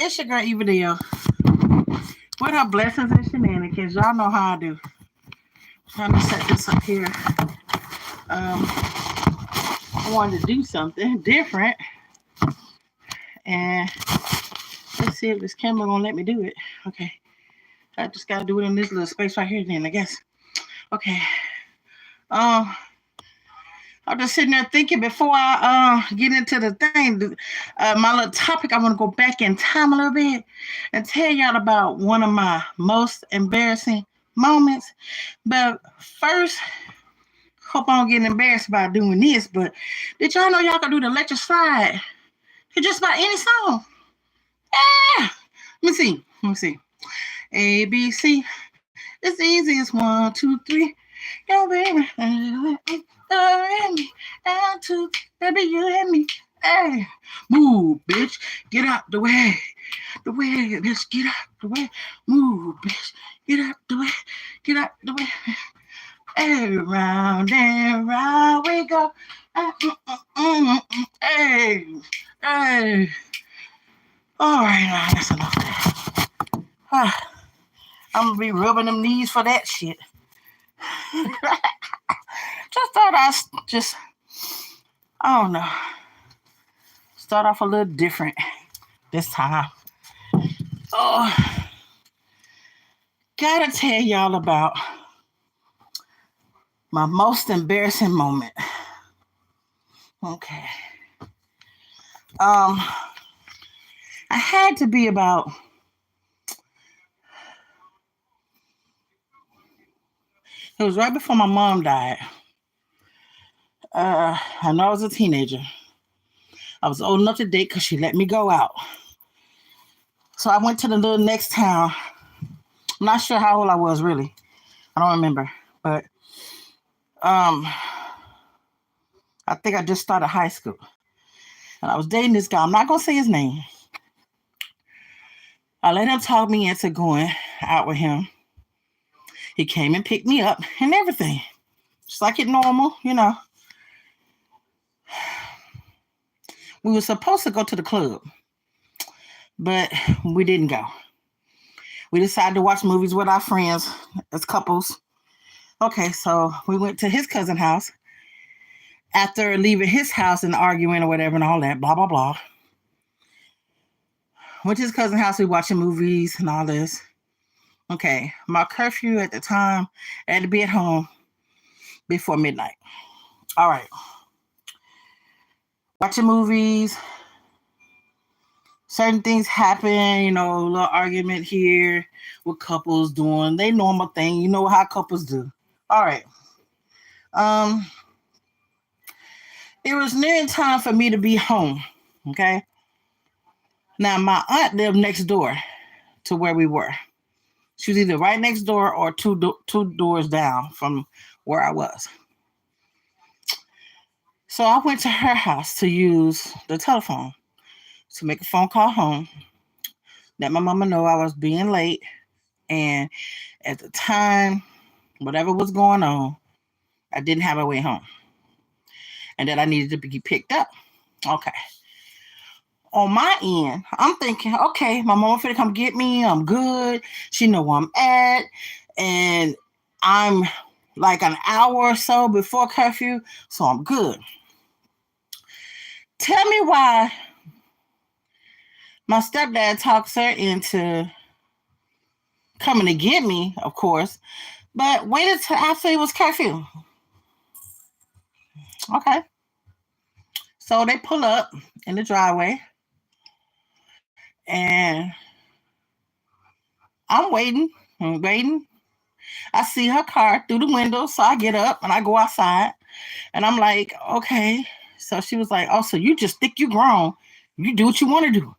It's your girl Eva Deal with her blessings and shenanigans. Y'all know how I do. Trying to set this up here. I wanted to do something different, and let's see if this camera gonna let me do it. Okay, I just gotta do it in this little space right here. Then I guess. Okay. Um, I'm just sitting there thinking before I get into the thing, my little topic. I want to go back in time a little bit and tell y'all about one of my most embarrassing moments. But first, hope I don't get embarrassed about doing this. But did y'all know y'all can do the electric slide to just about any song? Yeah. Let me see. Let me see. A B C. It's the easiest. 1, 2, 3. Yo, baby. And me. And two. Baby, you and me. Hey. Move, bitch. Get out the way. The way, bitch. Get out the way. Move, bitch. Get out the way. Get out the way. Hey, round and round we go. Hey. Hey. All right, now that's enough of that. I'm gonna be rubbing them knees for that shit. Just thought I don't know, start off a little different this time. Oh, gotta tell y'all about my most embarrassing moment. Okay. I had to be about it was right before my mom died. I know I was a teenager. I was old enough to date because she let me go out. So I went to the little next town. I'm not sure how old I was really. I don't remember. But I think I just started high school. And I was dating this guy. I'm not gonna say his name. I let him talk me into going out with him. He came and picked me up and everything. Just like it normal, you know. We were supposed to go to the club, but we didn't go. We decided to watch movies with our friends as couples. Okay, so we went to his cousin's house. After leaving his house and arguing or whatever and all that, blah, blah, blah. Went to his cousin's house, we watching movies and all this. Okay, my curfew at the time, I had to be at home before midnight. All right. Watching movies. Certain things happen, you know, a little argument here with couples doing they normal thing. You know how couples do. All right. It was nearing time for me to be home. Okay. Now my aunt lived next door to where we were. She was either right next door or two doors down from where I was. So I went to her house to use the telephone to make a phone call home. Let my mama know I was being late. And at the time, whatever was going on, I didn't have a way home. And that I needed to be picked up. Okay. On my end, I'm thinking, okay, my mama finna come get me. I'm good. She know where I'm at. And I'm like an hour or so before curfew, so I'm good. Tell me why my stepdad talks her into coming to get me, of course, but waited till after it was curfew. Okay. So they pull up in the driveway, and I'm waiting. I see her car through the window, so I get up and I go outside, and I'm like, okay. So she was like, oh, so you just think you grown. You do what you want to do.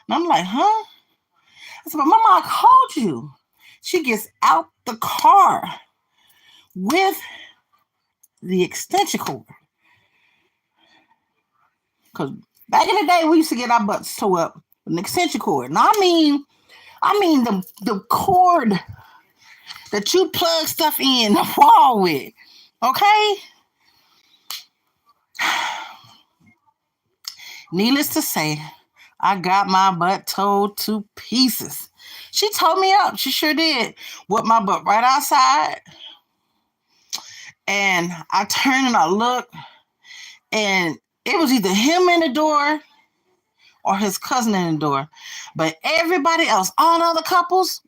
And I'm like, huh? I said, but Mama, I called you. She gets out the car with the extension cord. Because back in the day, we used to get our butts towed up with an extension cord. Now, I mean the cord that you plug stuff in the wall with. Okay? Needless to say, I got my butt towed to pieces. She towed me up. She sure did. With my butt right outside. And I turned and I looked, and it was either him in the door or his cousin in the door. But everybody else, all the other couples,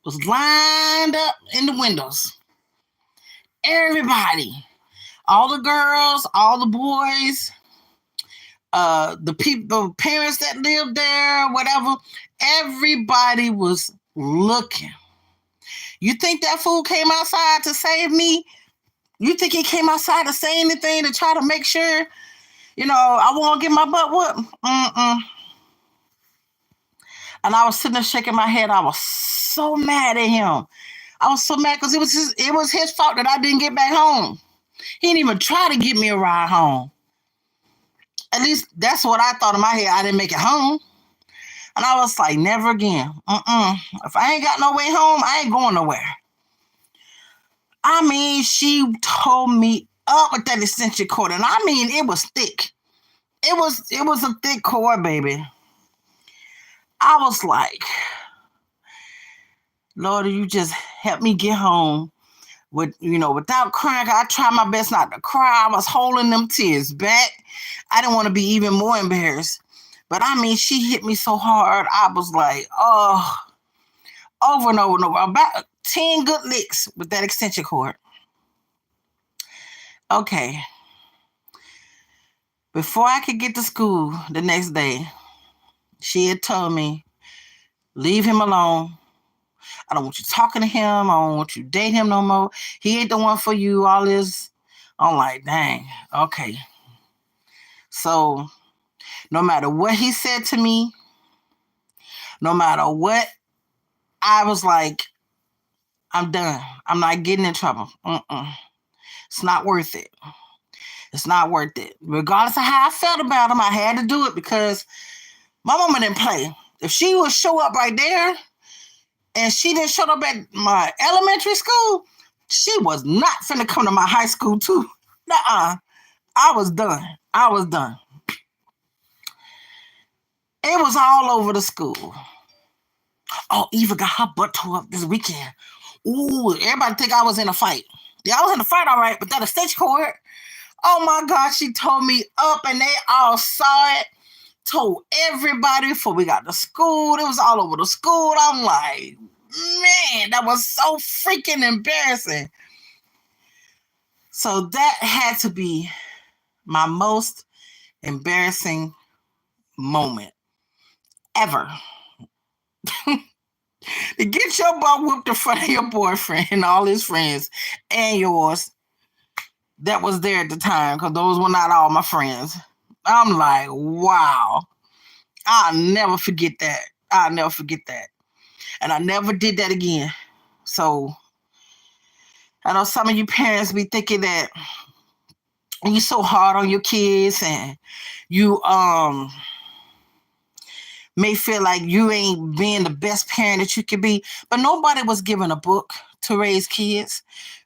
was lined up in the windows. Everybody. All the girls, all the boys, the people, parents that lived there, whatever, everybody was looking. You think that fool came outside to save me? You think he came outside to say anything to try to make sure, I won't get my butt whooped? And I was sitting there shaking my head. I was so mad at him. I was so mad because it was his fault that I didn't get back home. He didn't even try to get me a ride home. At least that's what I thought in my head. I didn't make it home. And I was like, never again. If I ain't got no way home, I ain't going nowhere. I mean, she told me up with that extension cord. And I mean, it was thick. It was a thick cord, baby. I was like, Lord, you just help me get home without crying. I tried my best not to cry. I was holding them tears back. I didn't want to be even more embarrassed. But I mean, she hit me so hard. I was like, oh, over and over and over. About 10 good licks with that extension cord. Okay. Before I could get to school the next day, she had told me, leave him alone. I don't want you talking to him. I don't want you to date him no more. He ain't the one for you. All this. I'm like, dang, okay. So no matter what he said to me, no matter what, I was like, I'm done. I'm not getting in trouble. It's not worth it. It's not worth it. Regardless of how I felt about him, I had to do it because my mama didn't play. If she would show up right there and she didn't show up at my elementary school, she was not finna come to my high school too. Nuh-uh. I was done. It was all over the school. Oh, Eva got her butt tore up this weekend. Ooh, everybody think I was in a fight. Yeah, I was in a fight, all right, but that extension cord. Oh my God, she told me up and they all saw it. Told everybody before we got to school. It was all over the school. I'm like, man, that was so freaking embarrassing. So that had to be my most embarrassing moment ever. To get your butt whooped in front of your boyfriend and all his friends and yours that was there at the time, because those were not all my friends. I'm like, wow. I'll never forget that. And I never did that again. So I know some of you parents be thinking that you're so hard on your kids and you may feel like you ain't being the best parent that you could be, but nobody was given a book to raise kids.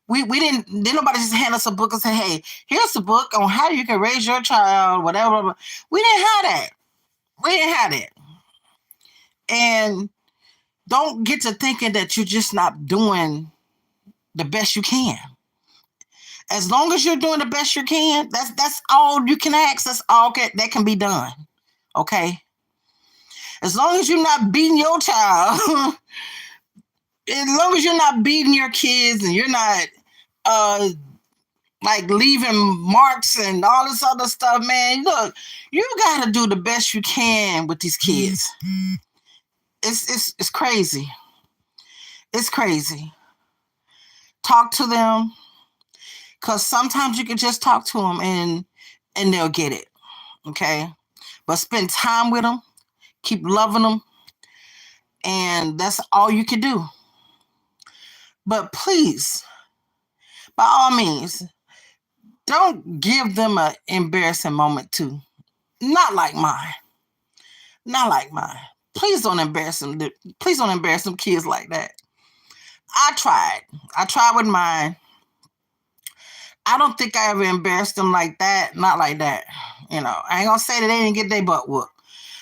We didn't nobody just hand us a book and say, hey, here's the book on how you can raise your child, whatever. We didn't have that. And don't get to thinking that you're just not doing the best you can. As long as you're doing the best you can, that's all you can ask. That's all that can be done. Okay? As long as you're not beating your child, as long as you're not beating your kids and you're not like leaving marks and all this other stuff, man, look, you got to do the best you can with these kids. It's crazy. It's crazy. Talk to them, because sometimes you can just talk to them and they'll get it. Okay? But spend time with them. Keep loving them. And that's all you can do. But please, by all means, don't give them an embarrassing moment too. Not like mine. Please don't embarrass them. Please don't embarrass them kids like that. I tried with mine. I don't think I ever embarrassed them like that. Not like that. I ain't gonna say that they didn't get their butt whooped.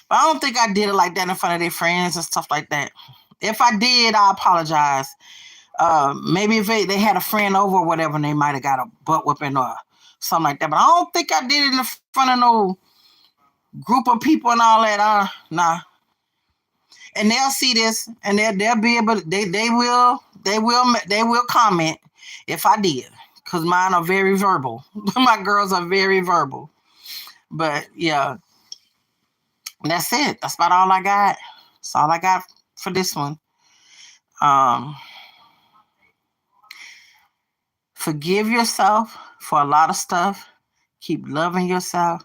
But I don't think I did it like that in front of their friends and stuff like that. If I did, I apologize. Maybe if they had a friend over or whatever, and they might have got a butt whooping or something like that. But I don't think I did it in front of no group of people and all that. Nah. And they'll see this, and they'll be able. They will comment if I did, because mine are very verbal. My girls are very verbal. But yeah, that's it. That's about all I got. That's all I got for this one. Forgive yourself for a lot of stuff. Keep loving yourself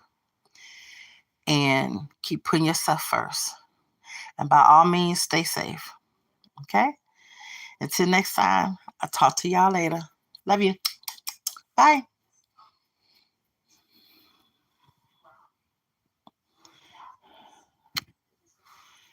and keep putting yourself first. And by all means, stay safe. Okay? Until next time, I'll talk to y'all later. Love you. Bye.